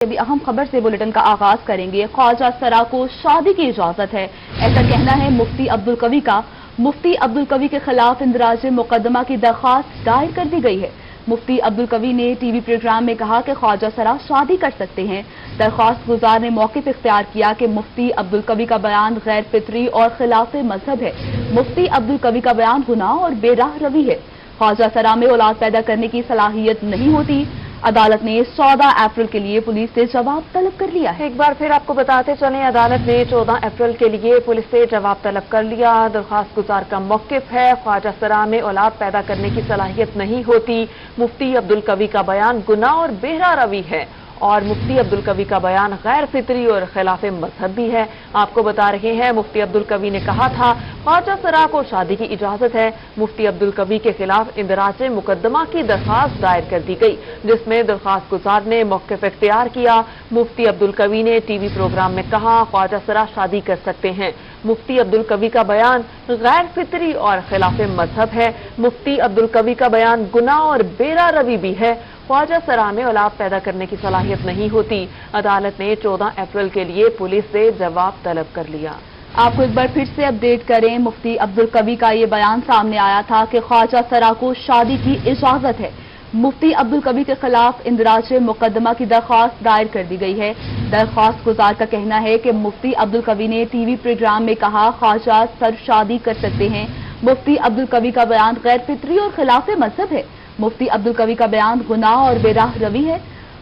अभी अहम खबर से बुलेटिन का आगाज करेंगे। ख्वाजा सरा को शादी की इजाजत है, ऐसा कहना है मुफ्ती अब्दुल कवी का। मुफ्ती अब्दुल कवी के खिलाफ इंदराज मुकदमा की दरख्वास्त दायर कर दी गई है। मुफ्ती अब्दुल कवी ने टीवी प्रोग्राम में कहा कि ख्वाजा सरा शादी कर सकते हैं। दरख्वास्त गुजार ने मौक़िफ़ इख्तियार किया कि मुफ्ती अब्दुल कवी का बयान गैर फितरी और खिलाफ मजहब है। मुफ्ती अब्दुल कवी का बयान गुनाह और बेराह रवी है। ख्वाजा सरा में औलाद पैदा करने की सलाहियत नहीं होती। अदालत ने 14 अप्रैल के लिए पुलिस से जवाब तलब कर लिया है। एक बार फिर आपको बताते चलें, अदालत ने 14 अप्रैल के लिए पुलिस से जवाब तलब कर लिया। दरख्वास्त गुजार का मौक़िफ़ है, ख्वाजा सरा में औलाद पैदा करने की सलाहियत नहीं होती। मुफ्ती अब्दुल कवी का बयान गुनाह और बेरा रवी है और मुफ्ती अब्दुल कवी का बयान गैर फितरी और खिलाफ मजहब भी है। आपको बता रहे हैं, मुफ्ती अब्दुल कवी ने कहा था ख्वाजा सरा को शादी की इजाजत है। मुफ्ती अब्दुल कवी के खिलाफ इंदराज मुकदमा की दरख्वास्त दायर कर दी गई, जिसमें दरख्वास्त गुजार ने मौक़िफ़ इख्तियार किया। मुफ्ती अब्दुल कवी ने टीवी प्रोग्राम में कहा ख्वाजा सरा शादी कर सकते हैं। मुफ्ती अब्दुल कवी का बयान गैर फितरी और खिलाफ मजहब है। मुफ्ती अब्दुल कवी का बयान गुनाह और बेरा रवी भी है। ख्वाजा सरा में औलाद पैदा करने की सलाहियत नहीं होती। अदालत ने 14 अप्रैल के लिए पुलिस से जवाब तलब कर लिया। आपको एक बार फिर से अपडेट करें, मुफ्ती अब्दुल कवी का ये बयान सामने आया था कि ख्वाजा सरा को शादी की इजाजत है। मुफ्ती अब्दुल कवी के खिलाफ इंदराज मुकदमा की दरख्वास्त दायर कर दी गई है। दरख्वास्त गुजार का कहना है कि मुफ्ती अब्दुल कवी ने टीवी प्रोग्राम में कहा ख्वाजा सर शादी कर सकते हैं। मुफ्ती अब्दुल कवी का बयान गैर फितरी और खिलाफ मजहब है। मुफ्ती अब्दुल कवी का बयान गुनाह और बेराह रवी है।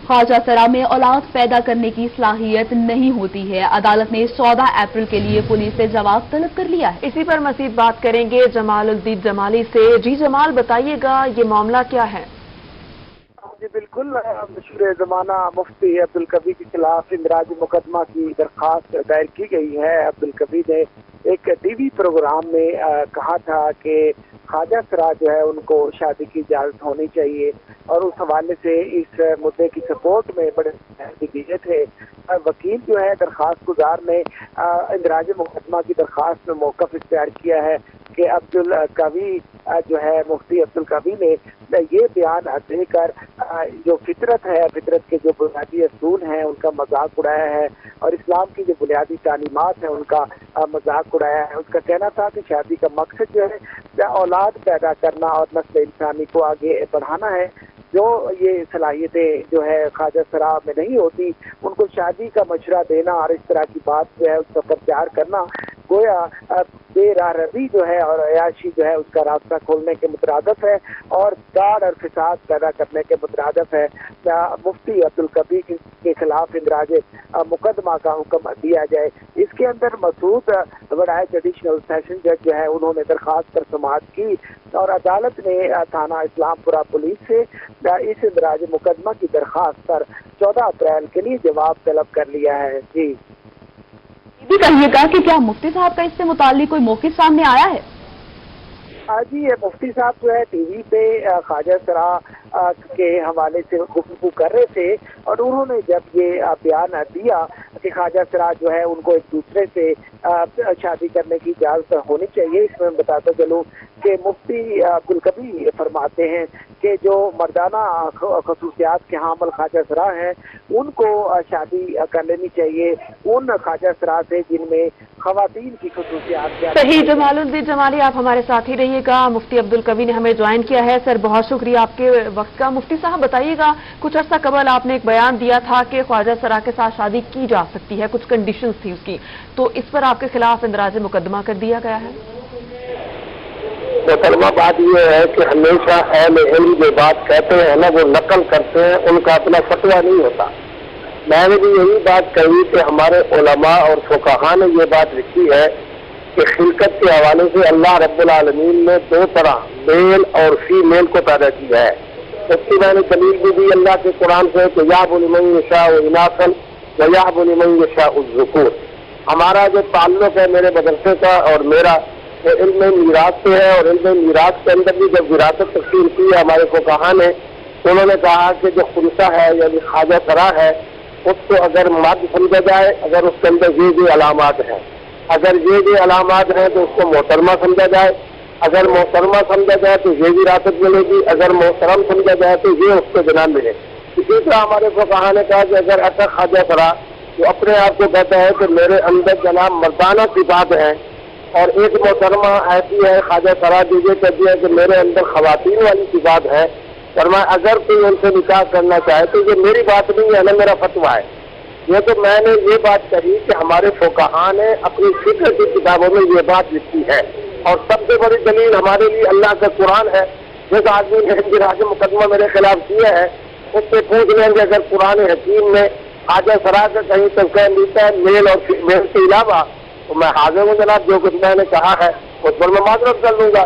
ख्वाजा सरा में औलाद पैदा करने की सलाहियत नहीं होती है। अदालत ने 14 अप्रैल के लिए पुलिस से जवाब तलब कर लिया है। इसी पर मजीद बात करेंगे जमालुद्दीन जमाली से। जी जमाल, बताइएगा ये मामला क्या है? जी बिल्कुल, मशहूर ज़माना मुफ्ती अब्दुल कवी के खिलाफ इंदराज मुकदमा की दरख्वास्त दायर की गई है। अब्दुल कवी ने एक टीवी प्रोग्राम में कहा था कि ख्वाजा सरा जो है उनको शादी की इजाज़त होनी चाहिए और उस हवाले से इस मुद्दे की सपोर्ट में बड़े दिए थे। वकील जो है दरख्वास्त गुजार ने इंदराज मुकदमा की दरख्वास्त में मौक़िफ़ इख्तियार किया है कि अब्दुल कवी जो है मुफ्ती अब्दुल कवी ने ये बयान देकर जो फितरत है, फितरत के जो बुनियादी असूल हैं उनका मजाक उड़ाया है और इस्लाम की जो बुनियादी तालीमात हैं उनका मजाक उड़ाया है। उसका कहना था कि शादी का मकसद जो है औलाद पैदा करना और नस्ल इंसानी को आगे बढ़ाना है। जो ये सलाहियतें जो है ख्वाजा सरा में नहीं होती, उनको शादी का मशवरा देना और इस तरह की बात जो है उसका प्रचार करना गोया बेराह रवी जो है और अयाशी जो है उसका रास्ता खोलने के मुतरादिफ है और दाड़ और फिसाद पैदा करने के मुतरादिफ है। मुफ्ती अब्दुल कवी के खिलाफ इंदराज मुकदमा का हुक्म दिया जाए। इसके अंदर मसूद वड़ाए एडिशनल सेशन जज जो है उन्होंने दरख्वास्त पर समाअत की और अदालत ने थाना इस्लामपुरा पुलिस से इस इंदराज मुकदमा की दरख्वास्त पर 14 अप्रैल के लिए जवाब तलब कर लिया है। जी भी कहिएगा कि क्या मुफ्ती साहब का इससे मुताल्लिक कोई मौक़िफ़ सामने आया है? जी, मुफ्ती साहब जो है टीवी पे ख्वाजा सरा के हवाले से गुफ्तगू कर रहे थे और उन्होंने जब ये बयान दिया कि ख्वाजा सरा जो है उनको एक दूसरे से शादी करने की इजाज़त होनी चाहिए, इसमें मैं बताता चलूँ कि मुफ्ती अब्दुल कवी फरमाते हैं कि जो मर्दाना खसूसियात के हामिल ख्वाजा सरा हैं उनको शादी कर लेनी चाहिए उन ख्वाजा सरा से जिनमें खवातीन की खसूसियात। सही जमालुद्दीन जमाली, आप हमारे साथ ही रहिएगा। मुफ्ती अब्दुल कवी ने हमें ज्वाइन किया है। सर, बहुत शुक्रिया आपके वक्त का। मुफ्ती साहब बताइएगा, कुछ अर्सा कबल आपने एक बयान दिया था कि ख्वाजा सरा के साथ शादी की जा सकती है, कुछ कंडीशंस थी उसकी, तो इस पर आपके खिलाफ इंदराज मुकदमा कर दिया गया है। मुसलमान बात यह है कि हमेशा अहले इल्म जो बात कहते हैं ना वो नकल करते हैं, उनका अपना फतवा नहीं होता। मैंने भी यही बात कही कि हमारे उलमा और फुक़हा ने ये बात लिखी है कि खिलकत के हवाले से अल्लाह रब्बुल आलमीन ने 2 तरह मेल और फीमेल को पैदा किया है। उसकी मैंने दलील भी अल्लाह के कुरान से कि याहबु लिमन यशाउ इनासन व याहबु लिमन यशाउ ज़ुकूर। हमारा जो ताल्लुक है मेरे मदरसे का और मेरा वो इल्म मीरात से है और इल्म मीरात के अंदर भी जब विरासत तकसीम की है हमारे फुक़हा ने, उन्होंने कहा कि जो खुलसा है यानी ख्वाजा सरा है उसको अगर मर्द समझा जाए, अगर उसके अंदर ये अलामात हैं, अगर ये अलामात हैं तो उसको मोहतरमा समझा जाए, अगर मोहतरमा समझा जाए तो ये विरासत मिलेगी, अगर मोहतरम समझा जाए तो ये उसको जना मिले। اسی طرح ہمارے فقہا نے کہا کہ اگر ایسا خواجہ سرا جو اپنے آپ کو کہتا ہے کہ میرے اندر جناب مردانہ صفات ہیں، اور ایک محترمہ ایسی ہے خواجہ سرا جو یہ کہتی ہے کہ میرے اندر خواتین والی صفات ہے، فرمایا اگر کوئی ان سے نکاح کرنا چاہے تو یہ میری بات نہیں ہے، نہ میرا فتویٰ ہے، یہ تو میں نے یہ بات کہی کہ ہمارے فقہا نے اپنی فقہ کی کتابوں میں یہ بات لکھی ہے، اور سب سے بڑی دلیل ہمارے لیے اللہ کا قرآن ہے۔ جس آدمی نے اندراج مقدمہ میرے خلاف کیا ہے اس سے پوچھ لیں گے اگر قرآن حکیم میں خواجہ سرا کا کہیں تذکرہ ملتا ہے میل اور فیمیل کے علاوہ، تو میں حاضر ہوں جناب، جو کچھ میں نے کہا ہے اس پر میں معذرت کر لوں گا۔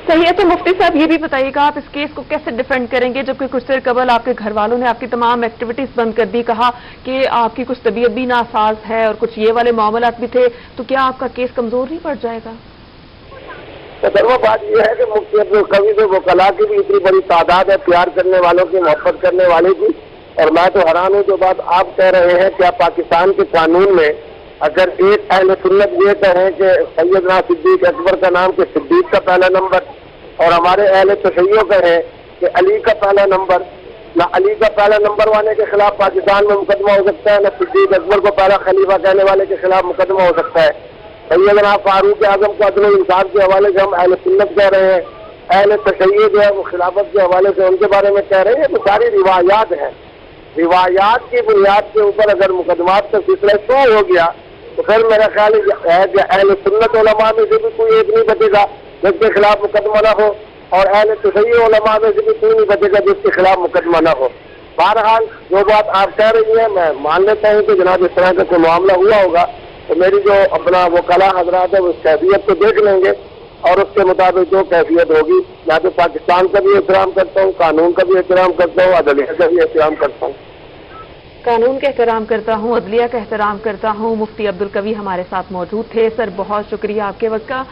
صحیح ہے، تو مفتی صاحب یہ بھی بتائیے گا آپ اس کیس کو کیسے ڈیفینڈ کریں گے، جبکہ کچھ دیر قبل آپ کے گھر والوں نے آپ کی تمام ایکٹیویٹیز بند کر دی، کہا کہ آپ کی کچھ طبیعت بھی ناساز ہے اور کچھ یہ والے معاملات بھی تھے، تو کیا آپ کا کیس کمزور نہیں پڑ جائے گا؟ وہ بات یہ ہے کہ مفتی عبدالقوی سے وکلاء کی بھی اتنی بڑی تعداد ہے، پیار کرنے والوں کی، محبت کرنے والے کی، اور میں تو حیران ہوں جو بات آپ کہہ رہے ہیں، کیا پاکستان کے قانون میں اگر ایک اہل سنت یہ کہیں کہ سیدنا صدیق اکبر کا نام کہ صدیق کا پہلا نمبر، اور ہمارے اہل تشیع کہیں کہ علی کا پہلا نمبر، نہ علی کا پہلا نمبر والے کے خلاف پاکستان میں مقدمہ ہو سکتا ہے، نہ صدیق اکبر کو پہلا خلیفہ کہنے والے کے خلاف مقدمہ ہو سکتا ہے۔ سیدنا فاروق اعظم کو عدل و انصاف کے حوالے سے ہم اہل سنت کہہ رہے ہیں، اہل تشیع جو ہے وہ خلافت کے حوالے سے ان کے بارے میں کہہ رہے ہیں، تو ساری روایات ہیں، روایات کی بنیاد کے اوپر اگر مقدمات کا سلسلہ شروع ہو گیا تو پھر میرا خیال ہے کہ اہل سنت علماء میں سے بھی کوئی ایک نہیں بچے گا جس کے خلاف مقدمہ نہ ہو، اور اہل تشیع علماء میں سے بھی کوئی نہیں بچے گا جس کے خلاف مقدمہ نہ ہو۔ بہرحال جو بات آپ کہہ رہی ہیں میں مان لیتا ہوں کہ جناب اس طرح کا کوئی معاملہ ہوا ہوگا تو میری جو اپنا وکلاء حضرات ہے وہ اس کیفیت کو دیکھ لیں گے، اور اس کے مطابق جو کیفیت ہوگی، میں تو پاکستان کا بھی احترام کرتا ہوں، قانون کا بھی احترام کرتا ہوں، عدلیہ کا بھی احترام کرتا ہوں۔ قانون کا احترام کرتا ہوں، عدلیہ کا احترام کرتا ہوں۔ مفتی عبدالقوی ہمارے ساتھ موجود تھے۔ سر بہت شکریہ آپ کے وقت کا۔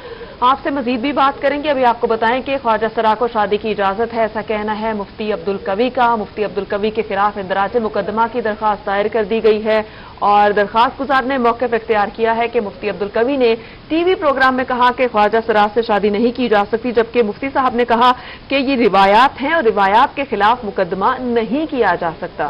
آپ سے مزید بھی بات کریں گے، ابھی آپ کو بتائیں کہ خواجہ سرا کو شادی کی اجازت ہے، ایسا کہنا ہے مفتی عبدالقوی کا۔ مفتی عبدالقوی کے خلاف اندراج مقدمہ کی درخواست دائر کر دی گئی ہے، اور درخواست گزار نے موقف اختیار کیا ہے کہ مفتی عبدالقوی نے ٹی وی پروگرام میں کہا کہ خواجہ سرا سے شادی نہیں کی جا سکتی، جبکہ مفتی صاحب نے کہا کہ یہ روایات ہیں اور روایات کے خلاف مقدمہ نہیں کیا جا سکتا۔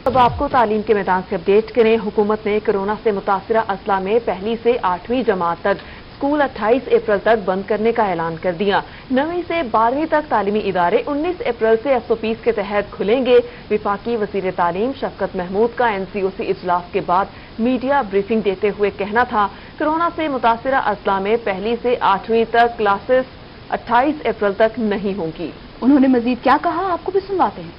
اب آپ کو تعلیم کے میدان سے اپڈیٹ کریں۔ حکومت نے کورونا سے متاثرہ اضلاع میں پہلی سے 8ویں جماعت تک اسکول 28 اپریل تک بند کرنے کا اعلان کر دیا۔ 9ویں سے 12ویں تک تعلیمی ادارے 19 اپریل سے SOPs کے تحت کھلیں گے۔ وفاقی وزیر تعلیم شفقت محمود کا NCOC اجلاس کے بعد میڈیا بریفنگ دیتے ہوئے کہنا تھا، کورونا سے متاثرہ اضلاع میں پہلی سے 8ویں تک کلاسز 28 اپریل تک نہیں ہوں گی۔ انہوں نے مزید کیا کہا، آپ کو بھی سنواتے ہیں۔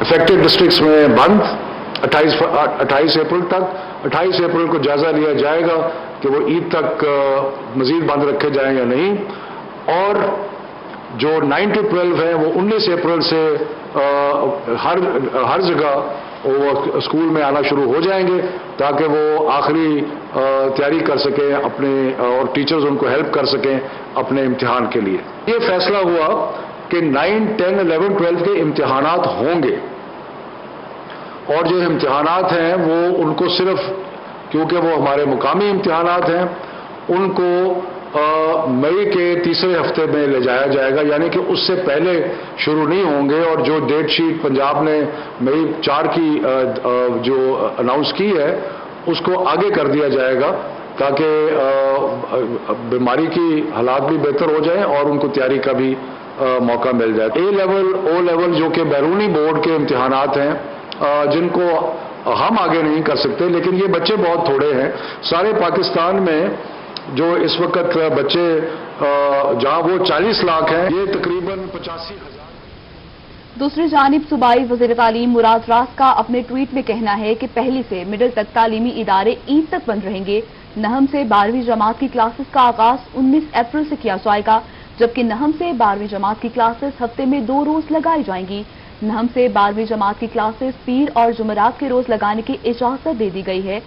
افیکٹڈ ڈسٹرکٹس میں بند 28 اپریل تک۔ 28 اپریل کو جائزہ لیا جائے گا کہ وہ عید تک مزید بند رکھے جائیں یا نہیں، اور جو 9 to 12 ہیں وہ 19 اپریل سے ہر جگہ وہ اسکول میں آنا شروع ہو جائیں گے تاکہ وہ آخری تیاری کر سکیں اپنے، اور ٹیچرز ان کو ہیلپ کر سکیں اپنے امتحان کے لیے۔ یہ فیصلہ ہوا کہ 9, 10, 11, 12 کے امتحانات ہوں گے، اور جو امتحانات ہیں وہ ان کو صرف کیونکہ وہ ہمارے مقامی امتحانات ہیں ان کو مئی کے تیسرے ہفتے میں لے جایا جائے گا، یعنی کہ اس سے پہلے شروع نہیں ہوں گے، اور جو ڈیٹ شیٹ پنجاب نے مئی 4 کی جو اناؤنس کی ہے اس کو آگے کر دیا جائے گا تاکہ بیماری کی حالات بھی بہتر ہو جائیں اور ان کو تیاری کا بھی موقع مل جائے۔ A لیول O لیول جو کہ بیرونی بورڈ کے امتحانات ہیں جن کو ہم آگے نہیں کر سکتے، لیکن یہ بچے بہت تھوڑے ہیں سارے پاکستان میں، جو اس وقت بچے جہاں وہ 40 لاکھ ہیں، یہ تقریباً 85,000۔ دوسری جانب صوبائی وزیر تعلیم مراد راز کا اپنے ٹویٹ میں کہنا ہے کہ پہلی سے مڈل تک تعلیمی ادارے عید تک بند رہیں گے۔ نہم سے 12ویں جماعت کی کلاسز کا آغاز 19 اپریل سے کیا جائے گا، جبکہ نہم سے 12ویں جماعت کی کلاسز ہفتے میں 2 روز لگائی جائیں گی۔ نہم سے 12ویں جماعت کی کلاسز پیر اور جمعرات کے روز لگانے کی اجازت دے دی گئی ہے۔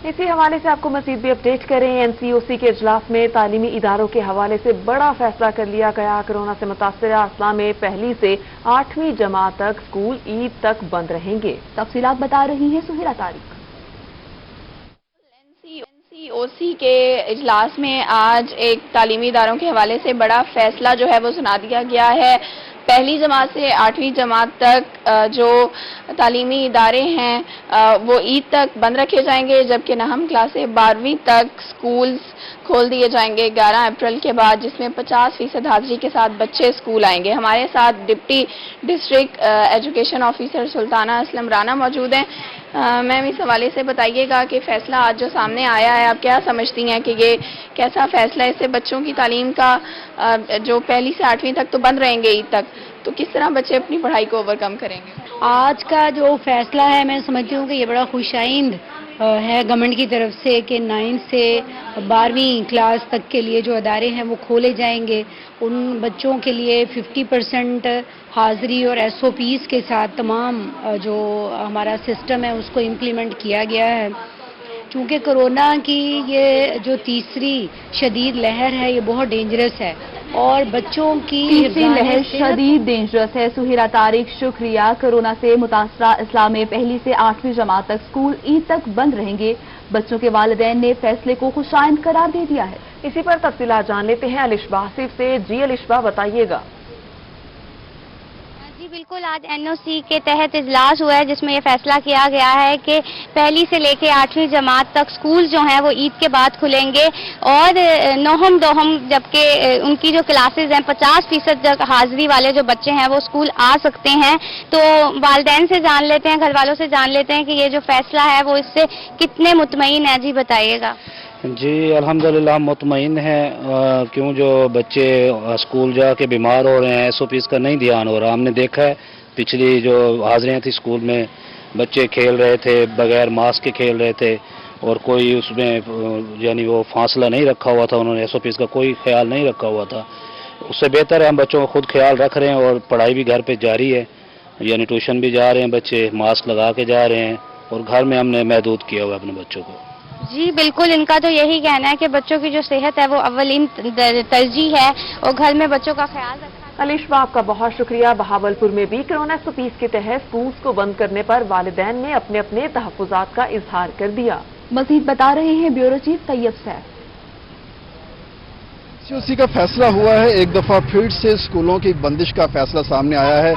اسی حوالے سے آپ کو مزید بھی اپڈیٹ کریں۔ NCOC کے اجلاس میں تعلیمی اداروں کے حوالے سے بڑا فیصلہ کر لیا گیا۔ کورونا سے متاثرہ اضلاع میں پہلی سے 8ویں جماعت تک اسکول عید تک بند رہیں گے۔ تفصیلات بتا رہی ہیں سہیرہ طارق۔ ओसी के इजलास में आज एक तालीमी इदारों के हवाले से बड़ा फैसला जो है वो सुना दिया गया है। पहली जमात से 8वीं जमात तक जो तालीमी इदारे हैं वो ईद तक बंद रखे जाएंगे, जबकि नहम क्लास से 12वीं तक स्कूल्स खोल दिए जाएंगे 11 अप्रैल के बाद, जिसमें 50% हाजिरी के साथ बच्चे स्कूल आएंगे। हमारे साथ deputy district education officer Sultana Aslam Rana मौजूद हैं। मैम, इस हवाले से बताइएगा कि फैसला आज जो सामने आया है, आप क्या समझती हैं कि ये कैसा फैसला है? इससे बच्चों की तालीम का जो पहली से 8वीं तक तो बंद रहेंगे ईद तक, तो किस तरह बच्चे अपनी पढ़ाई को ओवरकम करेंगे? आज का जो फैसला है, मैं समझती हूँ कि ये बड़ा खुशाइंद है गवर्नमेंट की तरफ से कि 9 से 12वीं क्लास तक के लिए जो अदारे हैं वो खोले जाएंगे। उन बच्चों के लिए 50% हाज़िरी और SOPs के साथ तमाम जो हमारा सिस्टम है उसको इम्प्लीमेंट किया गया है। चूँकि कोरोना की ये जो तीसरी शदीद लहर है ये बहुत डेंजरस है और बच्चों की तीसरी लहर शदीद डेंजरस है। सुहेरा तारिक, शुक्रिया। कोरोना से मुतासरा इस्लाह में पहली से 8वीं जमात तक स्कूल ईद तक बंद रहेंगे। बच्चों के वालिदैन ने फैसले को खुशाइंद करार दे दिया है। इसी पर तफसीलात जान लेते हैं अलिशबा आसिफ से। जी अलिशबा, बताइएगा। जी बिल्कुल, आज NOC के तहत इजलास हुआ है जिसमें यह फैसला किया गया है कि पहली से लेकर 8वीं जमात तक स्कूल जो हैं वो ईद के बाद खुलेंगे और नोहम दोहम जबकि उनकी जो क्लासेस हैं 50% तक हाजिरी वाले जो बच्चे हैं वो स्कूल आ सकते हैं। तो वालिदैन से जान लेते हैं, घर वालों से जान लेते हैं कि ये जो फैसला है वो इससे कितने मुतमईन है। जी बताइएगा। जी अल्हम्दुलिल्लाह मुतमईन है। क्यों जो बच्चे स्कूल जाके बीमार हो रहे हैं, SOPs का नहीं ध्यान हो रहा। हमने देखा है पिछली जो हाजिरियाँ थी स्कूल में, बच्चे खेल रहे थे, बगैर मास्क के खेल रहे थे और कोई उसमें यानी वो फासला नहीं रखा हुआ था, उन्होंने SOPs का कोई ख्याल नहीं रखा हुआ था। उससे बेहतर है हम बच्चों का खुद ख्याल रख रहे हैं और पढ़ाई भी घर पे जारी है, यानी ट्यूशन भी जा रहे हैं बच्चे, मास्क लगा के जा रहे हैं और घर में हमने महदूद किया हुआ है अपने बच्चों को। जी बिल्कुल, इनका तो यही कहना है कि बच्चों की जो सेहत है वो अव्वलीन तरजीह है और घर में बच्चों का ख्याल रखना। अलिशबा, आपका बहुत शुक्रिया। बहावलपुर में भी कोरोना SOPs के तहत स्कूल्स को बंद करने पर वालिदैन ने अपने अपने तहफ़्फ़ुज़ात का इजहार कर दिया। मज़ीद बता रहे हैं bureau chief Tayyab Saif. COC का फैसला हुआ है। एक दफा फिर से स्कूलों की बंदिश का फैसला सामने आया है,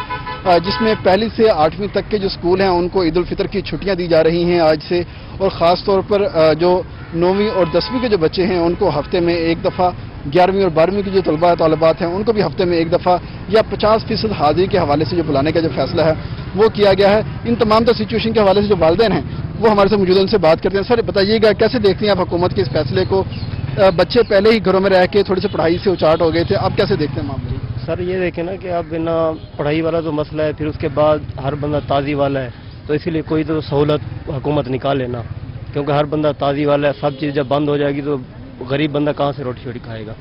जिसमें पहली से 8वीं तक के जो स्कूल हैं उनको ईद उल फितर की छुट्टियां दी जा रही हैं आज से, और ख़ास तौर पर जो 9वीं और 10वीं के जो बच्चे हैं उनको हफ्ते में एक दफ़ा, 11वीं और 12वीं की जो तलबा तलबात हैं उनको भी हफ्ते में एक दफ़ा या 50% हाजिरी के हवाले से जो बुलाने का जो फैसला है वो किया गया है। इन तमाम तो सिचुएशन के हवाले से जो वालिदैन हैं वो हमारे से मौजूद, उनसे बात करते हैं। सर बताइएगा, कैसे देखती हैं आप हुकूमत के इस फैसले को? बच्चे पहले ही घरों में रह के थोड़ी सी पढ़ाई से उचाट हो गए थे, आप कैसे देखते हैं मामले? सर ये देखें ना कि अब बिना पढ़ाई वाला जो मसला है, फिर उसके बाद हर बंदा ताज़ी वाला है, तो इसीलिए कोई तो सहूलत हुकूमत निकाले ना, क्योंकि हर बंदा ताज़ी वाला है। सब चीज़ जब बंद हो जाएगी तो गरीब बंदा कहाँ से रोटी शोटी खाएगा?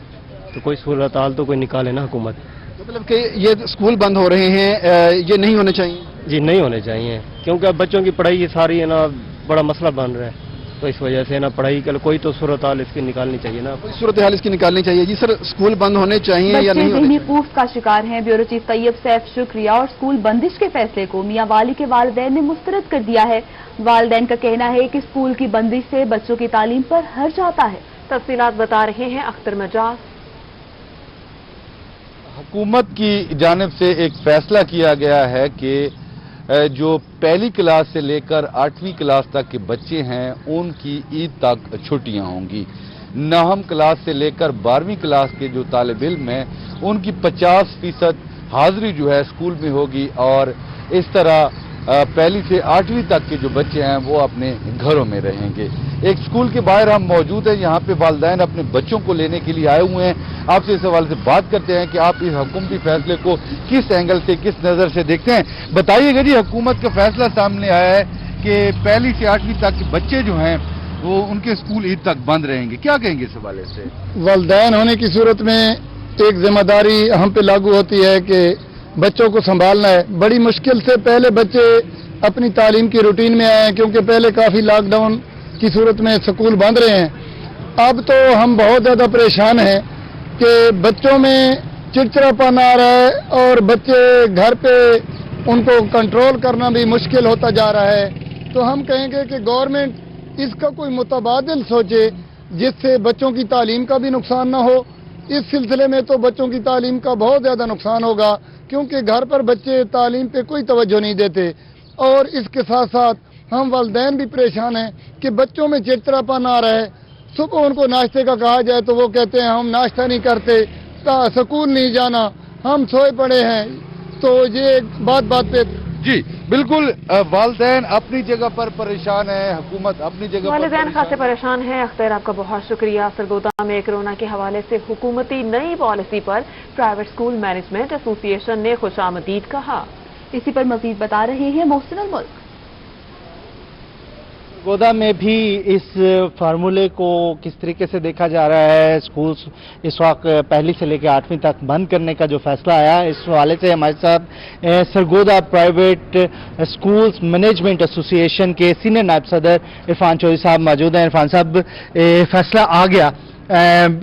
तो कोई सूरत हाल तो कोई निकाले ना हुकूमत। मतलब कि ये स्कूल बंद हो रहे हैं, ये नहीं होने चाहिए? जी नहीं होने चाहिए, क्योंकि अब बच्चों की पढ़ाई ये सारी है ना बड़ा मसला बन रहा है, तो इस वजह से ना पढ़ाई के कोई तो सूरत हाल इसकी निकालनी चाहिए ना, कोई सूरत हाल इसकी निकालनी चाहिए। जी सर, स्कूल बंद होने चाहिए या नहीं होने चाहिए? खूफ का शिकार हैं। ब्यूरो चीफ तैयब सैफ, शुक्रिया। और स्कूल बंदिश के फैसले को मियां वाली के वालिदैन ने मुस्तरद कर दिया है। वालिदैन का कहना है कि स्कूल की बंदिश से बच्चों की तालीम पर हर्ज आता है। तफसीलात बता रहे हैं अख्तर मजाज। हुकूमत की जानिब से एक फैसला किया गया है कि जो पहली क्लास से लेकर 8वीं क्लास तक के बच्चे हैं उनकी ईद तक छुट्टियां होंगी। नहम क्लास से लेकर 12वीं क्लास के जो तालिब इल्म हैं उनकी 50% हाजिरी जो है स्कूल में होगी और इस तरह पहली से 8वीं तक के जो बच्चे हैं वो अपने घरों में रहेंगे। एक स्कूल के बाहर हम मौजूद हैं, यहाँ पे वालिदैन अपने बच्चों को लेने के लिए आए हुए हैं। आपसे इस हवाले से बात करते हैं कि आप इस हुकूमती फैसले को किस एंगल से, किस नज़र से देखते हैं। बताइएगा जी, हुकूमत का फैसला सामने आया है कि पहली से 8वीं तक के बच्चे जो हैं वो उनके स्कूल ईद तक बंद रहेंगे, क्या कहेंगे इस हवाले से? वालिदैन होने की सूरत में एक जिम्मेदारी हम पे लागू होती है कि बच्चों को संभालना है। बड़ी मुश्किल से पहले बच्चे अपनी तालीम की रूटीन में आए हैं, क्योंकि पहले काफ़ी लॉकडाउन की सूरत में स्कूल बंद रहे हैं। अब तो हम बहुत ज़्यादा परेशान हैं कि बच्चों में चिड़चिड़ापन आ रहा है और बच्चे घर पे उनको कंट्रोल करना भी मुश्किल होता जा रहा है। तो हम कहेंगे कि गवर्नमेंट इसका कोई मुतबादिल सोचे جس سے بچوں کی تعلیم کا بھی نقصان نہ ہو. اس سلسلے میں تو بچوں کی تعلیم کا بہت زیادہ نقصان ہوگا کیونکہ گھر پر بچے تعلیم پہ کوئی توجہ نہیں دیتے. اور اس کے ساتھ ساتھ ہم والدین بھی پریشان ہیں کہ بچوں میں چڑچڑاپن آ رہا ہے. صبح ان کو ناشتے کا کہا جائے تو وہ کہتے ہیں ہم ناشتہ نہیں کرتے, سکول نہیں جانا, ہم سوئے پڑے ہیں. تو یہ بات پہ جی بالکل, والدین اپنی جگہ پر پریشان ہیں, حکومت اپنی جگہ پر والدین خاصے پریشان ہیں. اختر, آپ کا بہت شکریہ. سرگودا میں کورونا کے حوالے سے حکومتی نئی پالیسی پر پرائیویٹ اسکول مینجمنٹ ایسوسی ایشن نے خوش آمدید کہا. اسی پر مزید بتا رہے ہیں محسن الملک. سرگودا میں بھی اس فارمولے کو کس طریقے سے دیکھا جا رہا ہے. اسکولز اس وقت پہلی سے لے کے 8ویں تک بند کرنے کا جو فیصلہ آیا ہے, اس حوالے سے ہمارے ساتھ سرگودا پرائیویٹ اسکولز مینجمنٹ ایسوسی ایشن کے سینئر نائب صدر عرفان چوہدری صاحب موجود ہیں. عرفان صاحب, فیصلہ آ گیا,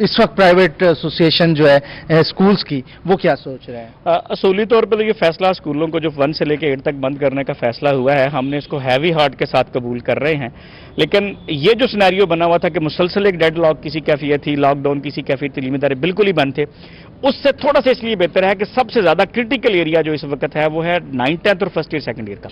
اس وقت پرائیویٹ ایسوسی ایشن جو ہے اسکولز کی, وہ کیا سوچ رہے ہیں؟ اصولی طور پر یہ فیصلہ اسکولوں کو جو 1 سے لے کے 8 تک بند کرنے کا فیصلہ ہوا ہے, ہم نے اس کو ہیوی ہارٹ کے ساتھ قبول کر رہے ہیں. لیکن یہ جو سینیریو بنا ہوا تھا کہ مسلسل ایک ڈیڈ لاک کسی کیفیت تھی, لاک ڈاؤن کسی کیفیت, تعلیمی ادارے بالکل ہی بند تھے, اس سے تھوڑا سا اس لیے بہتر ہے کہ سب سے زیادہ کرٹیکل ایریا جو اس وقت ہے وہ ہے 9th 10th اور فرسٹ ایئر سیکنڈ ایئر کا.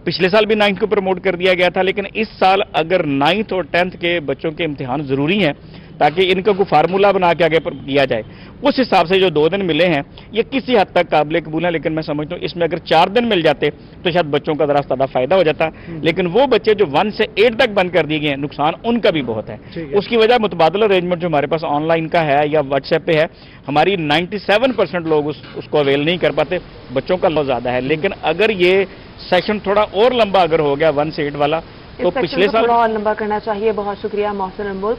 پچھلے سال بھی 9th کو پروموٹ کر دیا گیا تھا, لیکن اس سال اگر 9th اور 10th کے بچوں کے امتحان ضروری ہیں تاکہ ان کا کوئی فارمولہ بنا کے آگے پر کیا جائے, اس حساب سے جو 2 دن ملے ہیں یہ کسی حد تک قابل قبول ہیں. لیکن میں سمجھتا ہوں اس میں اگر 4 دن مل جاتے تو شاید بچوں کا ذرا زیادہ فائدہ ہو جاتا. لیکن وہ بچے جو 1 سے 8 تک بند کر دیے گئے ہیں, نقصان ان کا بھی بہت ہے. اس کی وجہ متبادل ارینجمنٹ جو ہمارے پاس آن لائن کا ہے یا واٹس ایپ پہ ہے, ہماری 97% لوگ اس کو اویل نہیں کر پاتے. بچوں کا لوس زیادہ ہے. لیکن اگر یہ سیشن تھوڑا اور لمبا اگر ہو گیا 1 سے 8 والا, تو پچھلے سال تھوڑا اور لمبا کرنا چاہیے. بہت شکریہ محسن الملک.